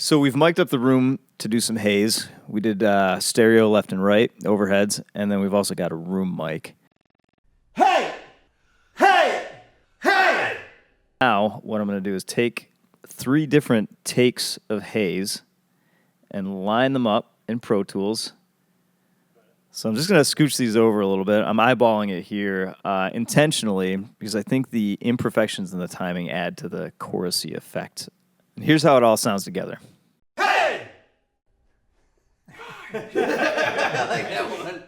So we've mic'd up the room to do some haze. We did stereo left and right, overheads, and then we've also got a room mic. Hey! Hey! Hey! Now, what I'm going to do is take 3 different takes of haze and line them up in Pro Tools. So I'm just going to scooch these over a little bit. I'm eyeballing it here intentionally because I think the imperfections in the timing add to the chorusy effect. And here's how it all sounds together. Hey! I like that one.